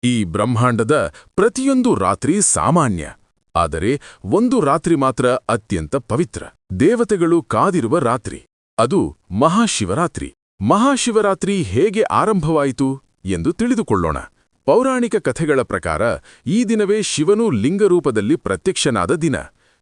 ಈ ಬ್ರಹ್ಮಾಂಡದ ಪ್ರತಿಯೊಂದು ರಾತ್ರಿ ಸಾಮಾನ್ಯ, ಆದರೆ ಒಂದು ರಾತ್ರಿ ಮಾತ್ರ ಅತ್ಯಂತ ಪವಿತ್ರ. ದೇವತೆಗಳು ಕಾದಿರುವ ರಾತ್ರಿ, ಅದು ಮಹಾಶಿವರಾತ್ರಿ. ಮಹಾಶಿವರಾತ್ರಿ ಹೇಗೆ ಆರಂಭವಾಯಿತು ಎಂದು ತಿಳಿದುಕೊಳ್ಳೋಣ. ಪೌರಾಣಿಕ ಕಥೆಗಳ ಪ್ರಕಾರ ಈ ದಿನವೇ ಶಿವನು ಲಿಂಗರೂಪದಲ್ಲಿ ಪ್ರತ್ಯಕ್ಷನಾದ ದಿನ,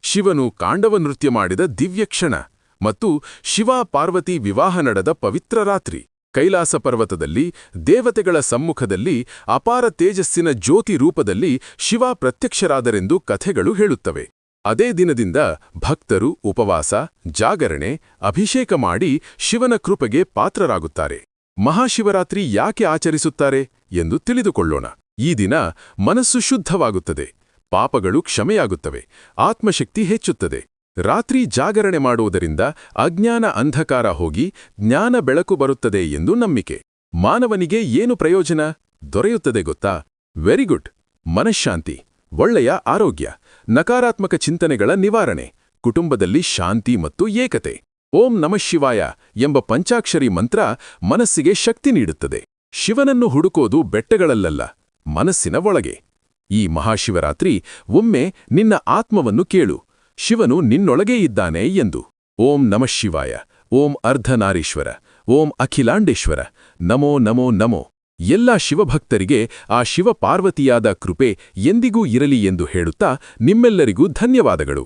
ಶಿವನು ಕಾಂಡವ ನೃತ್ಯ ಮಾಡಿದ ದಿವ್ಯಕ್ಷಣ ಮತ್ತು ಶಿವ-ಪಾರ್ವತಿ ವಿವಾಹ ನಡೆದ ಪವಿತ್ರ ರಾತ್ರಿ. ಕೈಲಾಸ ಪರ್ವತದಲ್ಲಿ ದೇವತೆಗಳ ಸಮ್ಮುಖದಲ್ಲಿ ಅಪಾರ ತೇಜಸ್ಸಿನ ಜ್ಯೋತಿ ರೂಪದಲ್ಲಿ ಶಿವ ಪ್ರತ್ಯಕ್ಷರಾದರೆಂದು ಕಥೆಗಳು ಹೇಳುತ್ತವೆ. ಅದೇ ದಿನದಿಂದ ಭಕ್ತರು ಉಪವಾಸ, ಜಾಗರಣೆ, ಅಭಿಷೇಕ ಮಾಡಿ ಶಿವನ ಕೃಪೆಗೆ ಪಾತ್ರರಾಗುತ್ತಾರೆ. ಮಹಾಶಿವರಾತ್ರಿ ಯಾಕೆ ಆಚರಿಸುತ್ತಾರೆ ಎಂದು ತಿಳಿದುಕೊಳ್ಳೋಣ. ಈ ದಿನ ಮನಸ್ಸು ಶುದ್ಧವಾಗುತ್ತದೆ, ಪಾಪಗಳು ಕ್ಷಮೆಯಾಗುತ್ತವೆ, ಆತ್ಮಶಕ್ತಿ ಹೆಚ್ಚುತ್ತದೆ. ರಾತ್ರಿ ಜಾಗರಣೆ ಮಾಡುವುದರಿಂದ ಅಜ್ಞಾನ ಅಂಧಕಾರ ಹೋಗಿ ಜ್ಞಾನ ಬೆಳಕು ಬರುತ್ತದೆ ಎಂದು ನಂಬಿಕೆ. ಮಾನವನಿಗೆ ಏನು ಪ್ರಯೋಜನ ದೊರೆಯುತ್ತದೆ ಗೊತ್ತಾ? Very good. ಮನಃಶಾಂತಿ, ಒಳ್ಳೆಯ ಆರೋಗ್ಯ, ನಕಾರಾತ್ಮಕ ಚಿಂತನೆಗಳ ನಿವಾರಣೆ, ಕುಟುಂಬದಲ್ಲಿ ಶಾಂತಿ ಮತ್ತು ಏಕತೆ. ಓಂ ನಮಃ ಶಿವಾಯ ಎಂಬ ಪಂಚಾಕ್ಷರಿ ಮಂತ್ರ ಮನಸ್ಸಿಗೆ ಶಕ್ತಿ ನೀಡುತ್ತದೆ. ಶಿವನನ್ನು ಹುಡುಕೋದು ಬೆಟ್ಟಗಳಲ್ಲ, ಮನಸ್ಸಿನ ಒಳಗೆ. ಈ ಮಹಾಶಿವರಾತ್ರಿ ಒಮ್ಮೆ ನಿನ್ನ ಆತ್ಮವನ್ನು ಕೇಳು, ಶಿವನು ನಿನ್ನೊಳಗೇ ಇದ್ದಾನೆ ಎಂದು. ಓಂ ನಮಃ ಶಿವಾಯ, ಓಂ ಅರ್ಧನಾರೀಶ್ವರ, ಓಂ ಅಖಿಲಾಂಡೇಶ್ವರ, ನಮೋ ನಮೋ ನಮೋ. ಎಲ್ಲ ಶಿವಭಕ್ತರಿಗೆ ಆ ಶಿವ ಪಾರ್ವತಿಯಾದ ಕೃಪೆ ಎಂದಿಗೂ ಇರಲಿ ಎಂದು ಹೇಳುತ್ತಾ ನಿಮ್ಮೆಲ್ಲರಿಗೂ ಧನ್ಯವಾದಗಳು.